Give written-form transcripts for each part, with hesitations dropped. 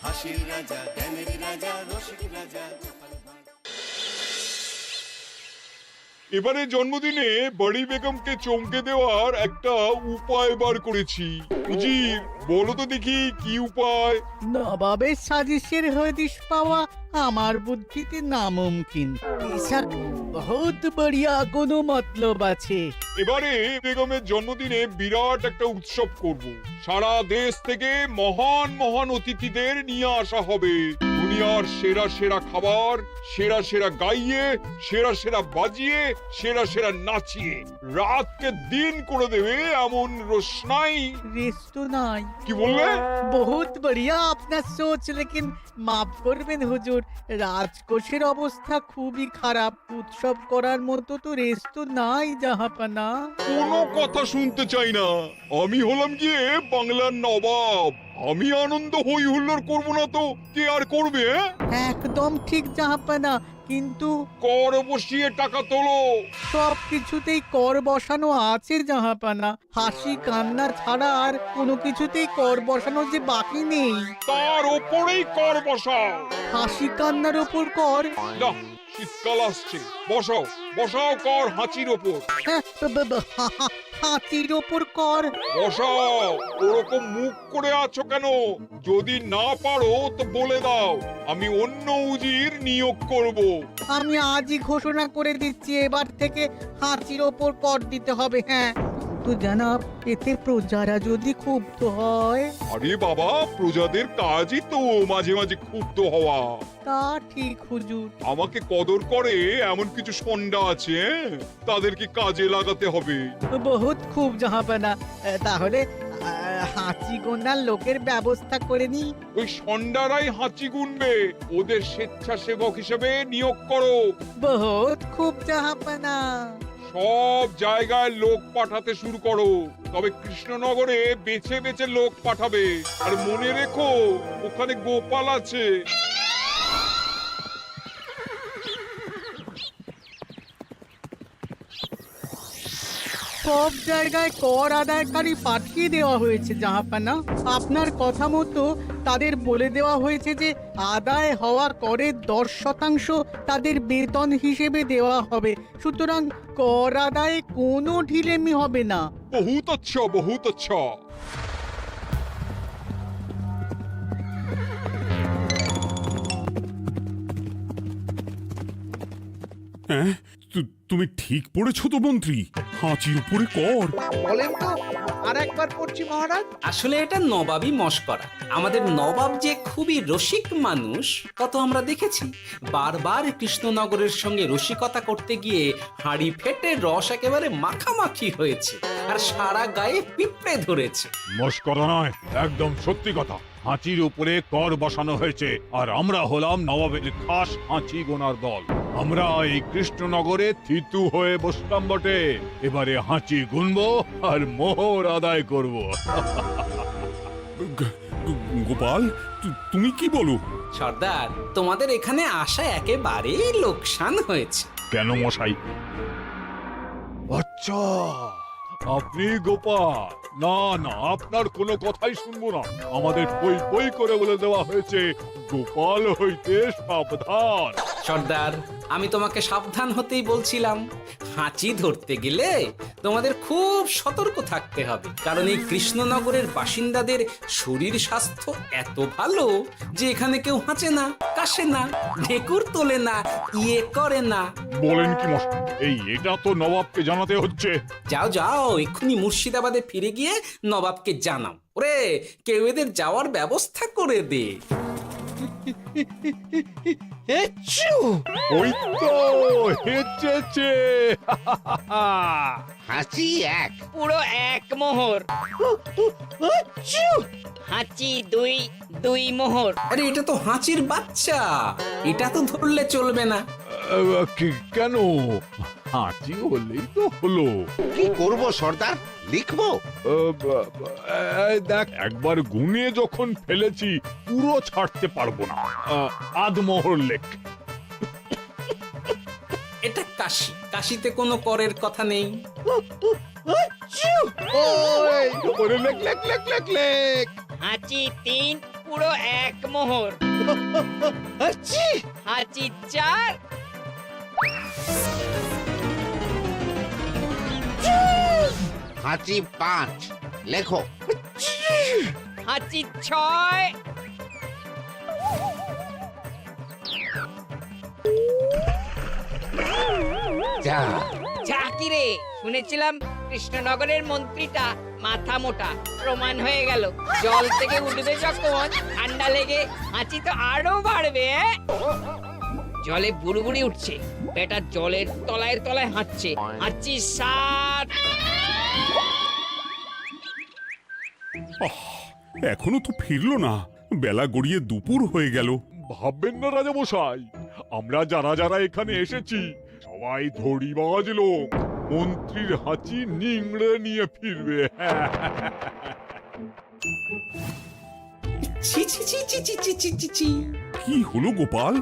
হাসির রাজা, জ্ঞানের রাজা, রসিক রাজা। এবারে জন্মদিনে বড়ি বেগমকে চমকে দেওয়ার একটা উপায় বার করেছি। উজির, বলো তো দেখি কি উপায়? নবাবের সাজিশের হদিশ পাওয়া আমার বুদ্ধিতে নামুমকিন। বেশক বহুত বড়িয়া কোনো মতলব আছে। এবারে বেগমের জন্মদিনে বিরাট একটা উৎসব করব। সারা দেশ থেকে মহান মহান অতিথিদের নিয়ে আসা হবে। দুনিয়ার সেরা সেরা খাবার, সেরা সেরা গাইয়ে, সেরা সেরা বাজিয়ে, সেরা সেরা নাচিয়ে রাতকে দিন করে দেবে এমন রোশনাই। রেস্ট নাই। কি বললে? বহুত বড়িয়া আপনার সোচ, লেকিন মাফ করবেন হুজুর, রাজকোষের অবস্থা খুবই খারাপ। উৎসব করার মতো তো রেস্ট নাই জাহাপানা। কোনো কথা শুনতে চাই না। আমি হলাম গিয়ে বাংলার নবাব। আমি আনন্দ হই হুল্লোড় করবো না তো কে আর করবে? একদম ঠিক জাহাপানা, কিন্তু কর বসিয়ে টাকা তোলো। সব কিছুতেই কর বসানো আছে জাহাপানা। হাসি কান্না ছাড়া আর কোনো কিছুতেই কর বসানো যে বাকি নেই। তার ওপরেই কর বসাও। হাসি কান্নার ওপর কর? না, শীতকাল আসছে, বসাও বসাও কর হাঁচির ওপর। হ্যাঁ, হাতির ওপর কর? বসাও। ওরকম মুখ করে আছো কেন? যদি না পারো তো বলে দাও, আমি অন্য উজির নিয়োগ করব। আমি আজই ঘোষণা করে দিচ্ছি, এবার থেকে হাতির ওপর কর দিতে হবে। হ্যাঁ, তো জানাব, এতে প্রজারা যদি ক্ষুব্ধ হয়? আরে বাবা, প্রজাদের কাজই তো মাঝে মাঝে ক্ষুব্ধ হওয়া। তা ঠিক হুজুর। আমাকে কদর করে এমন কিছু সন্ডা আছে, তাদেরকে কাজে লাগাতে হবে। বহুত খুব জাহাপানা। তাহলে হাঁচি গোনার লোকের ব্যবস্থা করে নি। ওই সন্ডারাই হাঁচি গুনবে। ওদের স্বেচ্ছাসেবক হিসেবে নিয়োগ করো। বহুত খুব জাহাপানা। সব জায়গায় লোক পাঠাতে শুরু করো। তবে কৃষ্ণনগরে বেছে বেছে লোক পাঠাবে। আর মনে রেখো, ওখানে গোপাল আছে। সব জায়গায় কর আদায়কারী পাঠিয়ে দেওয়া হয়েছে জাহাপানা। আপনার কথা মতো তাদের বলে দেওয়া হয়েছে যে আদায় হওয়া করের 10% তাদের বেতন হিসেবে দেওয়া হবে। সুতরাং কর আদায়ে কোনো ঢিলেমি হবে না। বহুত আচ্ছা, বহুত আচ্ছা। হ্যাঁ, তুমি ঠিক পড়েছো তো মন্ত্রী? হাঁচির উপরে কর? বলেন তো, আর একবার পড়ছি মহারাজ। আসলে এটা নবাবই মশকরা। আমাদের নবাব যে খুবই রসিক মানুষ তা তো আমরা দেখেছি। বারবার কৃষ্ণনগরের সঙ্গে রসিকতা করতে গিয়ে হাঁড়ি ফেটে রস একেবারে মাখামাখি হয়েছে, আর সারা গায়ে পিঁপড়ে ধরেছে। মস্করা নয়, একদম সত্যি কথা। হাঁচির উপরে কর বসানো হয়েছে, আর আমরা হলাম নবাবের খাস হাঁচি গোনার দল। আমরা এই কৃষ্ণনগরে থিতু হয়ে বসলাম বটে। এবারে হাঁচি গুনবো আর মোহর আদায় করব। গোপাল, তুমি কি বলো? সর্দার, তোমাদের এখানে আসা একেবারেই লোকসান হয়েছে। কেন মশাই? আচ্ছা, আপনি গোপাল? না না, আপনার কোনো কথাই শুনবো না। আমাদের বই বই করে বলে দেওয়া হয়েছে, গোপাল হইতে সাবধান। সর্দার, আমি তোমাকে সাবধান হতেই বলছিলাম। হাঁচি ধরতে গেলে তোমাদের খুব সতর্ক থাকতে হবে, কারণ এই কৃষ্ণনগরের বাসিন্দাদের শরীর স্বাস্থ্য এত ভালো যে এখানে কেউ হাঁচে না, কাশে না, ঢেকুর তোলে না, ইয়ে করে না। বলেন কি মশাই? এটা তো নবাবকে জানাতে হচ্ছে। যাও যাও, এক্ষুনি মুর্শিদাবাদে ফিরে গিয়ে নবাবকে জানাও। ওরে, কেউ এদের যাওয়ার ব্যবস্থা করে দে। ওই তো হেঁচেছে। হাসি এক। পুরো এক মোহর। হাঁচি দুই, দুই মোহর। আরে, এটা তো হাঁচির বাচ্চা, এটা তো ধরলে চলবে না। কেন? হাঁচি হলেই তো হলো। কি করব সর্দার? লিখবো? দেখ, একবার গুনে যখন ফেলেছি পুরো ছাড়তে পারবো না। আধমোহর লেখ। এটা কাশি, কাশিতে কোনো করের কথা নেই। ওরে লেখ লেখ লেখ লেখ লেখ। হাঁচি তিন, পুরো 1 মোহর। হাঁচি হাঁচি 4, হাঁচি 5 লেখো। হাঁচি 6, যা ঝাঁকি রে, শুনেছিলাম কৃষ্ণনগরের মন্ত্রীটা মাথা মোটা, প্রমাণ হয়ে গেল। জল থেকে উঠবে যখন ঠান্ডা লেগে হাঁচি তো আরো বাড়বে। জলে বুড়বুড়ি উঠছে, বেটা জলের তলায় তলায় হাঁচছে। হাঁচি 7, এখনো তো ফিরলো না, বেলা গড়িয়ে দুপুর হয়ে গেল। ভাববেন না রাজামশাই, আমরা যারা যারা এখানে এসেছি সবাই ধড়িবাজ লোক। মন্ত্রীর হাঁচি নিংড়ে নিয়ে ফিরবে। ছি ছি ছি ছি ছি ছি ছি ছি ছি। কি হলো গোপাল?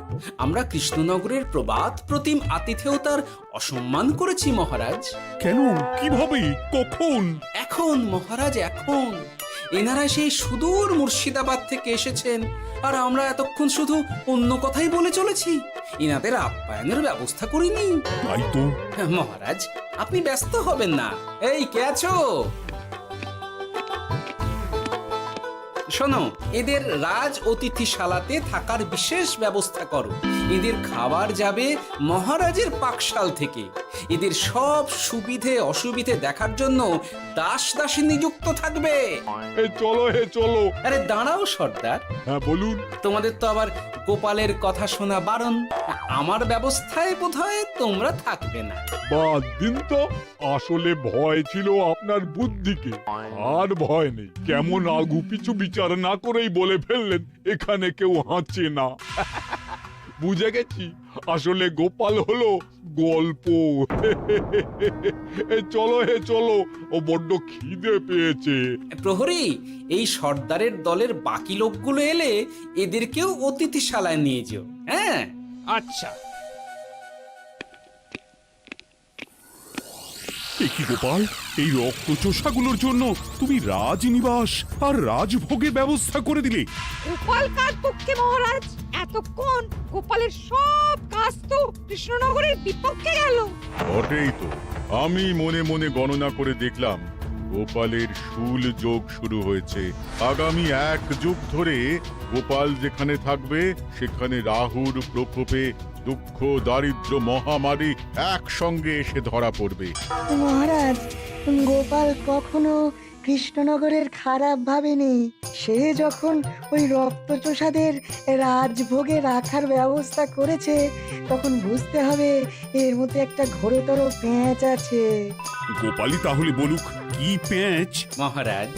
আমরা কৃষ্ণনগরের প্রবাদ প্রতিম আতিথেয়তার অসম্মান করেছি মহারাজ। কেন? কিভাবে? কখন? এখন মহারাজ, এখন এনারা সেই সুদূর মুর্শিদাবাদ থেকে এসেছেন, আর আমরা এতক্ষণ শুধু অন্য কথাই বলে চলেছি, এনাদের আপ্যায়নের ব্যবস্থা করিনি। তাই তো। মহারাজ, আপনি ব্যস্ত হবেন না। এই কে আছো? শোনো, এদের রাজ অতিথিশালাতে থাকার বিশেষ ব্যবস্থা করো। এদের খাবার যাবে মহারাজের পাকশাল থেকে। এদের সব সুবিধে অসুবিধে দেখার জন্য দাস দাসী নিযুক্ত থাকবে। এই চলো হে চলো। আরে দাঁড়াও সর্দার, হ্যাঁ বলুন। তোমাদের তো আবার গোপালের কথা শোনা বারণ। আমার ব্যবস্থায় বোধহয় তোমরা থাকবে না। বাদ দিন তো, আসলে ভয় ছিল আপনার বুদ্ধিকে, আর ভয় নেই। কেমন আগু পিছু বিচার না করেই বলে ফেললেন এখানে কেউ হাঁচে না। বুঝে গেছি, আসলে গোপাল হলো গল্প। চলো হে চলো, ও বড্ড খিদে পেয়েছে। প্রহরী, এই সর্দারের দলের বাকি লোকগুলো এলে এদেরকেও অতিথিশালায় নিয়ে যেও। হ্যাঁ, আচ্ছা। এ কি গোপাল, এই রক্তচোষাগুলোর জন্য তুমি রাজনিবাস আর রাজভোগের ব্যবস্থা করে দিলে? গোপাল কার পক্ষে মহারাজ? এতক্ষণ গোপালের সব কাজ তো কৃষ্ণনগরের বিপক্ষে গেল। বটেই তো, আমি মনে মনে গণনা করে দেখলাম গোপালের শুল যোগ শুরু হয়েছে। আগামী 1 যুগ ধরে গোপাল যেখানে থাকবে সেখানে রাহুর প্রকোপে দুঃখ দারিদ্র মহামারী একসঙ্গে এসে ধরা পড়বে। মহারাজ, গোপাল কখনো কৃষ্ণনগরের খারাপ ভাবেনি। সে যখন ওই রক্তচোষাদের রাজভোগে রাখার ব্যবস্থা করেছে, তখন বুঝতে হবে এর মধ্যে একটা ঘোরতর পেঁচ আছে। গোপালই তাহলে বলুক কি পেঁচ। মহারাজ,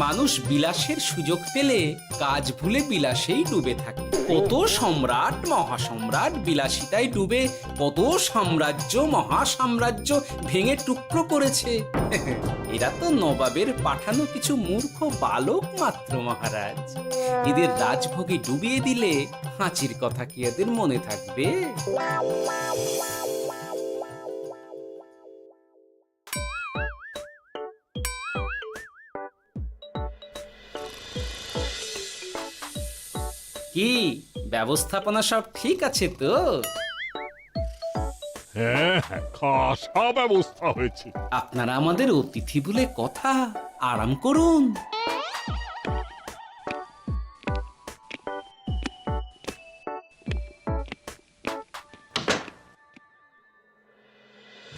মানুষ বিলাসের সুযোগ পেলে কাজ ভুলে বিলাসেই ডুবে থাকে। কত সম্রাট মহাসম্রাট বিলাসিতায় ডুবে কত সাম্রাজ্য মহাসাম্রাজ্য ভেঙে টুকরো করেছে। এরা তো নবাবের পাঠানো কিছু মূর্খ বালক মাত্র মহারাজ। এদের রাজভোগে ডুবিয়ে দিলে হাঁচির কথা কি এদের মনে থাকবে? কি ব্যবস্থাপনা সব ঠিক আছে তো? হ্যাঁ হ্যাঁ, খাসা ব্যবস্থা হয়েছে। আপনারা আমাদের অতিথি বলে কথা, আরাম করুন।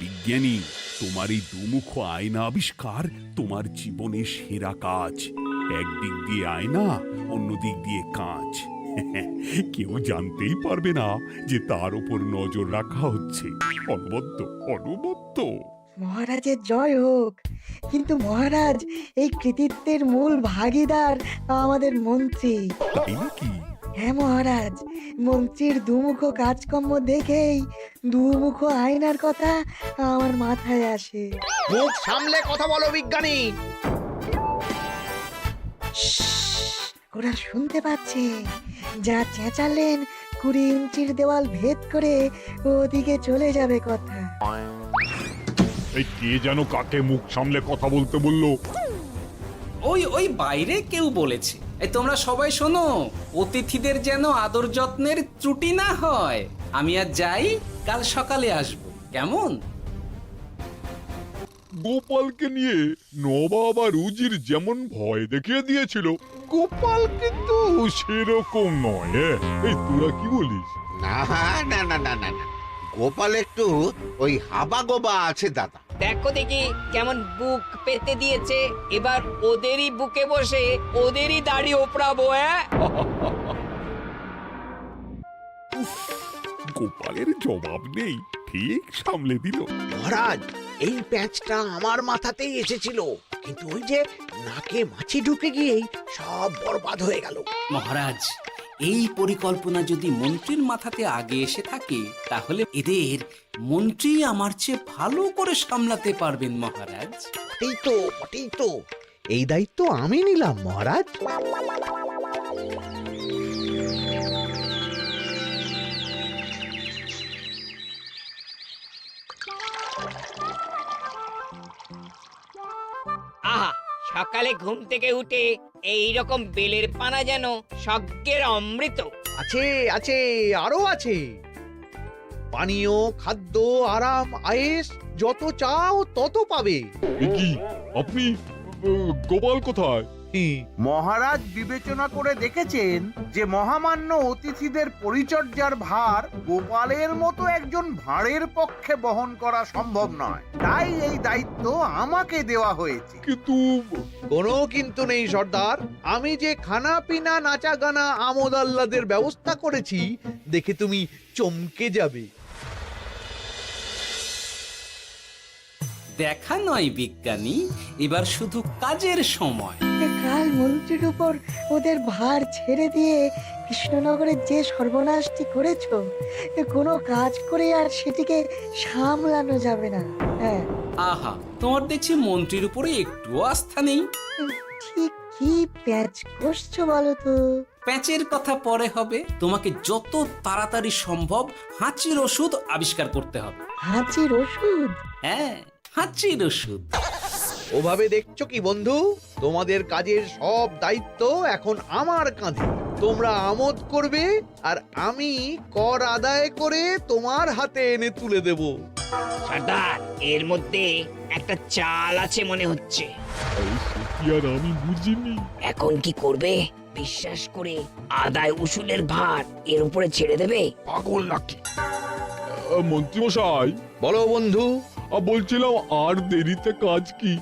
বিজ্ঞানী, তোমার এই দুমুখ আয়না আবিষ্কার তোমার জীবনের সেরা কাজ। একদিক দিয়ে আয়না, অন্য দিক দিয়ে কাঁচ। কেউ জানতেই পারবে না যে তার উপর নজর রাখা হচ্ছে। অনবদ্য অনবদ্য। মহারাজের জয় হোক। কিন্তু মহারাজ, এই কৃতিত্বের মূল ভাগীদার আমাদের মন্ত্রী। তাই নাকি? হ্যাঁ মহারাজ, মন্ত্রীর দুমুখ কাজকর্ম দেখেই দুমুখ আয়নার কথা আমার মাথায় আসে। মুখ সামলে কথা বলো বিজ্ঞানী। ওরা শুনতে পাচ্ছে। যা চেঁচালেন 20 ইঞ্চির দেওয়াল ভেদ করে ওদিকে চলে যাবে কথা। এই কে যেন কাকে মুখ সামলে কথা বলতে বললো? ওই ওই বাইরে কেউ বলেছে। এই তোমরা সবাই শোনো, অতিথিদের যেন আদর যত্নের ত্রুটি না হয়। আমি আর যাই, কাল সকালে আসবো, কেমন? গোপালকে নিয়ে নবাব আর উজির যেমন ভয় দেখিয়ে দিয়েছিল, গোপাল কিন্তু সেরকম নয়। এই তোরা কি বলিস? না না না না না না, গোপাল একটু ওই হাবা গোবা আছে দাদা। দেখো দেখি কেমন বুক পেতে দিয়েছে। এবার ওদেরই বুকে বসে ওদেরই দাড়ি ওপরাবো। গোপালের জবাব নেই, ঠিক সামলে দিল। মহারাজ, এই প্যাঁচটা আমার মাথাতেই এসেছিল, কিন্তু ওই যে নাকে মাছি ঢুকে গিয়েই সব বরবাদ হয়ে গেল। মহারাজ, এই পরিকল্পনা যদি মন্ত্রীর মাথাতে আগে এসে থাকে, তাহলে এদের মন্ত্রী আমার চেয়ে ভালো করে সামলাতে পারবেন মহারাজ। বটেই তো, এই দায়িত্ব আমি নিলাম মহারাজ। আহা, সকালে ঘুম থেকে উঠে এই রকম বেলের পানা যেন স্বর্গের অমৃত। আছে আছে, আরো আছে। পানীয়, খাদ্য, আরাম, আয়েশ, যত চাও তত পাবে। এ কি, আপনি গোপাল কোথায়? মহারাজ বিবেচনা করে দেখেছেন যে মহামান্য অতিথিদের পরিচর্যার ভার গোপালের মতো একজন ভাঁড়ের পক্ষে বহন করা সম্ভব নয়, তাই এই দায়িত্ব আমাকে দেওয়া হয়েছে। কিন্তু কোনো কিন্তু নেই সর্দার, আমি যে খানা পিনা নাচা গানা আমোদ আহ্লাদের ব্যবস্থা করেছি দেখে তুমি চমকে যাবে। দেখা নয় বিজ্ঞানী, এবার শুধু কাজের সময়। কাল মন্ত্রীর উপর ওদের ভার ছেড়ে দিয়ে কৃষ্ণনগরের যে সর্বনাশটি করেছো, কোনো কাজ করে আর সেটিকে সামলানো যাবে না। হ্যাঁ, আহা, তোমার দেখছি মন্ত্রীর উপরে একটুও আস্থা নেই। ঠিক কি প্যাচ করছো বলো তো? প্যাচের কথা পরে হবে, তোমাকে যত তাড়াতাড়ি সম্ভব হাঁচির ওষুধ আবিষ্কার করতে হবে। হাঁচির ওষুধ? হ্যাঁ, হাঁচির ওষুধ। ওভাবে দেখছো কি বন্ধু, তোমাদের কাজের সব দায়িত্ব এখন আমার কাঁধে। তোমরা আমোদ করবে আর আমি কর আদায় করে তোমার হাতে এনে তুলে দেব। সর্দার, এর মধ্যে একটা চাল আছে মনে হচ্ছে। কি আর আমি বুঝিনি। এখন কি করবে? বিশ্বাস করে আদায় উসুলের ভার এর উপরে ছেড়ে দেবে? পাগল নাকি? মন্ত্রী মশাই, বলো বন্ধু। বলছিলাম আর দেরিতে কাজ কি?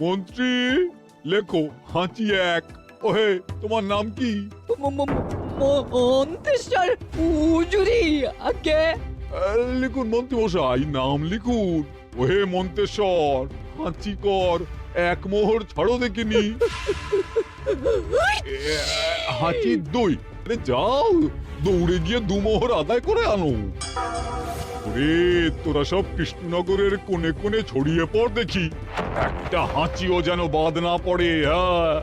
মন্ত্রী, লেখো হাঁচি এক। ওহে, তোমার নাম কি? মন্ত্রেশ্বর হুজুরি আগে। লিখুন মন্ত্রী মশাই, নাম লিখুন। ওহে মন্তেশ্বর, হাঁচি কর, এক মোহর ছাড়ো দেখিনি। হাঁচি দুই। আরে যাও, দৌড়ে গিয়ে দু মোহর আদায় করে আনো। ওরে, তোরা সব কৃষ্ণনগরের কোণে কোণে ছড়িয়ে পড় দেখি, একটা হাঁচিও যেন বাদ না পড়ে। হ্যাঁ,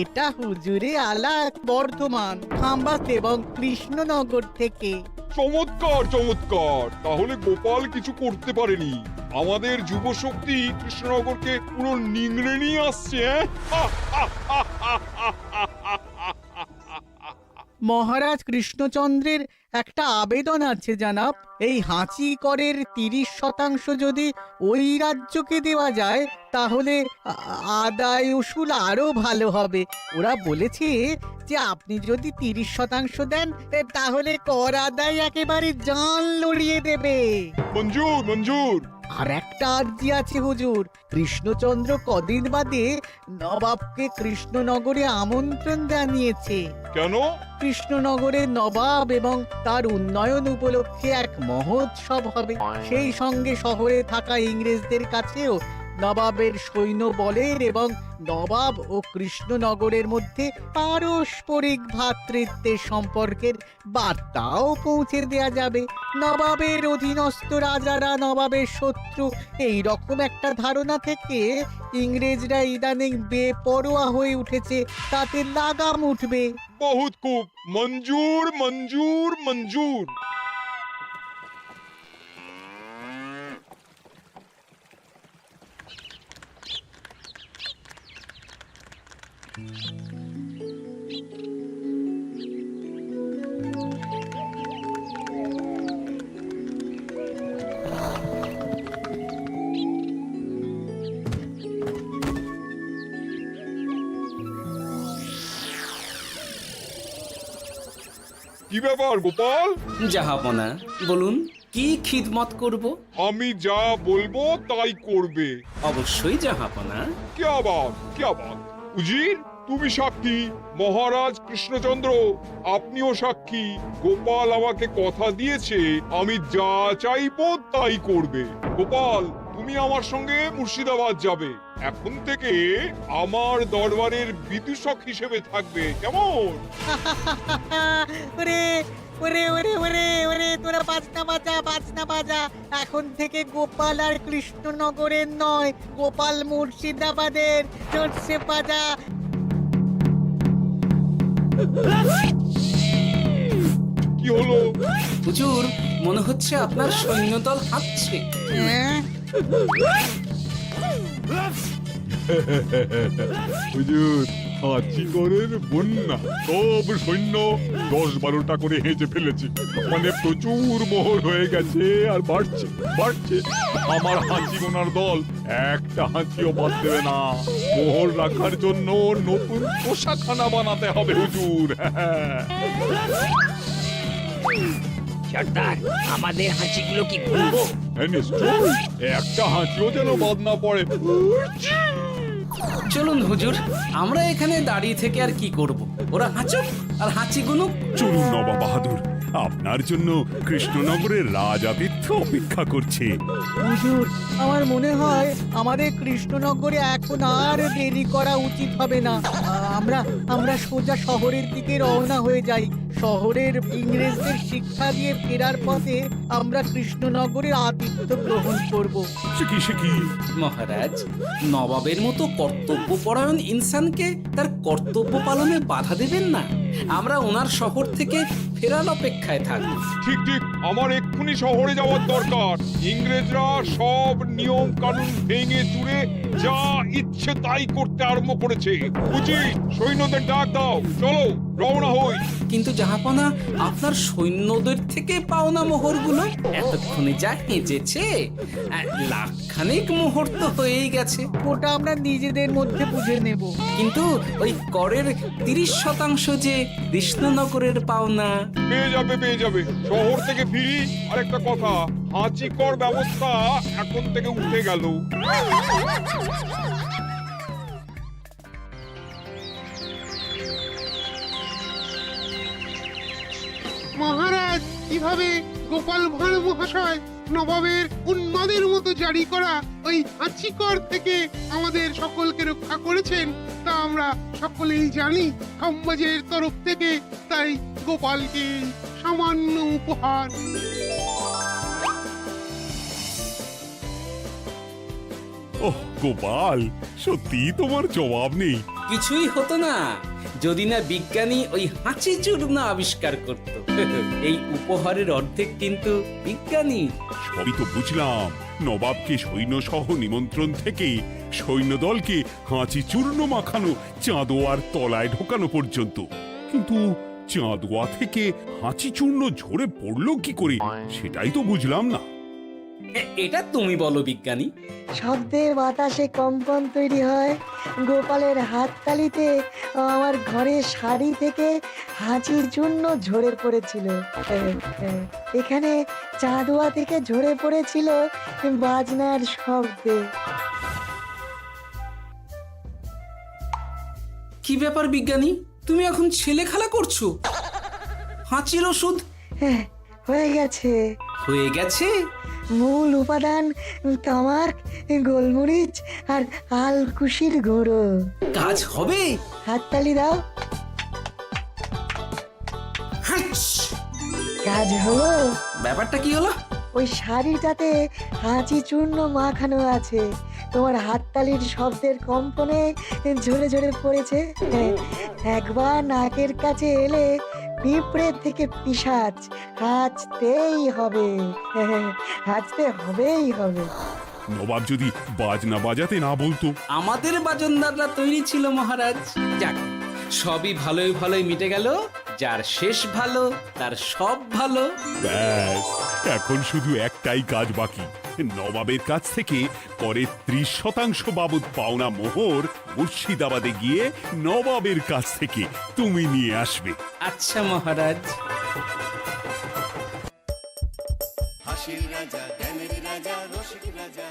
এটা হুজুরে আলাক বর্ধমান, খাম্বাস এবং কৃষ্ণনগর থেকে। চমৎকার চমৎকার। তাহলে গোপাল কিছু করতে পারেনি, আমাদের যুব শক্তি কৃষ্ণনগরকে পুরো নিংড়ে নিয়ে আসছে। মহারাজ কৃষ্ণচন্দ্রের একটা আবেদন আছে জানাব। এই হাঁচি করের 30% যদি ওই রাজ্যকে দেওয়া যায়, তাহলে আদায় উসুল আরো ভালো হবে। ওরা বলেছে যে আপনি যদি 30% দেন, তাহলে কর আদায় একেবারে জান লড়িয়ে দেবে। মঞ্জুর মঞ্জুর। আর একটা আর্জি আছে হুজুর, কৃষ্ণচন্দ্র কদিন বাদে নবাবকে কৃষ্ণনগরে আমন্ত্রণ জানিয়েছে। কেন? কৃষ্ণনগরের নবাব এবং তার উন্নয়ন উপলক্ষে এক মহোৎসব হবে। সেই সঙ্গে শহরে থাকা ইংরেজদের কাছেও নবাবের সৈন্য বলের এবং নবাব ও কৃষ্ণনগরের মধ্যে পারস্পরিক ভ্রাতৃত্বের সম্পর্কের বার্তাও পৌঁছে দেয়া যাবে। নবাবের অধীনস্থ রাজারা নবাবের শত্রু, এই রকম একটা ধারণা থেকে ইংরেজরা ইদানিং বেপরোয়া হয়ে উঠেছে, তাতে লাগাম উঠবে। বহুত খুব, মঞ্জুর মঞ্জুর মঞ্জুর। কি ব্যাপার গোপাল? জাহাপনা বলুন, কি খিদমত করব? আমি যা বলবো তাই করবে। অবশ্যই জাহাপনা। क्या बात উজির, তুমি সাক্ষী, মহারাজ কৃষ্ণচন্দ্র আপনিও সাক্ষী। গোপাল আমাকে কথা দিয়েছে আমি যা চাইবো তাই করবে। গোপাল, তুমি আমার সঙ্গে মুর্শিদাবাদ যাবে। এখন থেকে আমার দরবারের বিদূষক হিসেবে থাকবে, কেমন? ওরে ওরে ওরে ওরে ওরে, তোরা বাজনা বাজা। এখন থেকে গোপাল আর কৃষ্ণনগরের নয়, গোপাল মুর্শিদাবাদের। চড়ছে বাজা। কি হলো? হুজুর, মনে হচ্ছে আপনার সৈন্যদল হাঁটছে। হ্যাঁ? হুজুর, হাঁচিকরের বন্যা, সব সৈন্য 10-12টা করে হেঁচে ফেলেছে। মানে প্রচুর মোহর হয়ে গেছে আর বাড়ছে। আমার হাঁচি গোনার দল একটা হাঁচিও বাদ দেবে না। মোহর রাখার জন্য নতুন পোশাকখানা বানাতে হবে হুজুর। সর্দার, আমাদের হাঁচিগুলো কি খুলবো? হ্যাঁ, নিশ্চয়ই। একটা হাঁচিও যেন বাদ না পড়ে। চলুন হুজুর, আমরা এখানে দাঁড়িয়ে থেকে আর কি করব? ওরা হাঁচুক আর হাঁচি গুনুক। চলুন নবাব বাহাদুর, আপনার জন্য কৃষ্ণনগরের রাজাতীর্থ অপেক্ষা করছে। হুজুর, আমার মনে হয় আমাদের কৃষ্ণনগরে এখন আর দেরি করা উচিত হবে না। আমরা সোজা শহরের দিকে রওনা হয়ে যাই। শহরের ইংরেজদের শিক্ষা দিয়ে ফেরার পথে আমরা কৃষ্ণনগরের আতিথ্য গ্রহণ করব। সে কি মহারাজ, নবাবের মতো কর্তব্যপরায়ণ ইনসানকে তার কর্তব্য পালনে বাধা দেবেন না। আমরা ওনার শহর থেকে ফেরার অপেক্ষায় থাকব। ঠিক, আমার এক্ষুনি শহরে যাওয়ার দরকার। ইংরেজরা সব নিয়ম কানুন ভেঙে চুরে যা ইচ্ছে তাই করতে আরম্ভ করেছে। উচিত সৈন্যদের ডাক দাও, চলো রওনা হই। কিন্তু জাহাপনা, আপনার সৈন্যদের থেকে পাওনা মোহরগুলো এতক্ষণে যা হেঁচেছে, লাখখানেক মোহর তো হয়েই গেছে। ওটা আমরা নিজেদের মধ্যে বুঝে নেব। কিন্তু ওই করের 30% যে কৃষ্ণনগরের পাওনা। পেয়ে যাবে। শহর থেকে ফিরি আর একটা কথা, হাঁচি কর ব্যবস্থা এখন থেকে উঠে গেল। মহারাজ, কিভাবে গোপাল ভাঁড় মহাশয় নবাবের উন্মাদের মতো জারি করা ওই হাঁচিকর থেকে আমাদের সকলকে রক্ষা করেছেন তা আমরা সকলেই জানি। খাম্বাজের তরফ থেকে তাই গোপালকে সামান্য উপহার। ওহ গোপাল, সত্যি তোমার জবাব নেই। কিছুই হতো না যদি না বিজ্ঞানী ওই হাঁচি চূর্ণ আবিষ্কার করত। এই উপহারের অর্ধেক কিন্তু বিজ্ঞানী। সবই তো বুঝলাম, নবাবকে সৈন্য সহ নিমন্ত্রণ থেকে সৈন্যদলকে হাঁচি চূর্ণ মাখানো চাঁদোয়ার তলায় ঢোকানো পর্যন্ত। কিন্তু চাঁদোয়া থেকে হাঁচি চূর্ণ ঝরে পড়লো কি করে, সেটাই তো বুঝলাম না। এটা তুমি বলো বিজ্ঞানী। শব্দের বাতাসে কম্পন তৈরি হয়। গোপালের হাততালিতে আমার ঘরের শাড়ি থেকে হাঁচির জন্য ঝরে পড়েছিল। এখানে চাঁদোয়া থেকে ঝরে পড়েছিল বাজনার শব্দে। কি ব্যাপার বিজ্ঞানী, তুমি এখন ছেলে খেলা করছো? হাঁচির ওষুধ হয়ে গেছে। হয়ে গেছে? মূল উপাদান তামাক, গোলমরিচ আর আলকুশির গুঁড়ো। কাজ হবে? হাততালি দাও। হাঁচ! কাজ হলো। ব্যাপারটা কি হলো? ওই শাড়িটাতে হাঁচি চূর্ণ মাখানো আছে, তোমার হাততালির শব্দের কম্পনে ঝরে ঝরে পড়েছে। একবার নাকের কাছে এলে পিঁপড়ের থেকে পিশাচ, হাঁচতেই হবে, হাঁচতে হবেই হবে। নবাব যদি বাজনা বাজাতে না বলতো। আমাদের বাজনদাররা তৈরি ছিল মহারাজ। যাক, সবই ভালোই ভালোই মিটে গেল। যার শেষ ভালো তার সব ভালো। ব্যাস, এখন শুধু একটাই কাজ বাকি। নবাবের কাছ থেকে করের 30% বাবদ পাওনা মোহর মুর্শিদাবাদে গিয়ে নবাবের কাছ থেকে তুমি নিয়ে আসবে। আচ্ছা মহারাজ। হাসির রাজা জ্ঞানের রাজা রসিক রাজা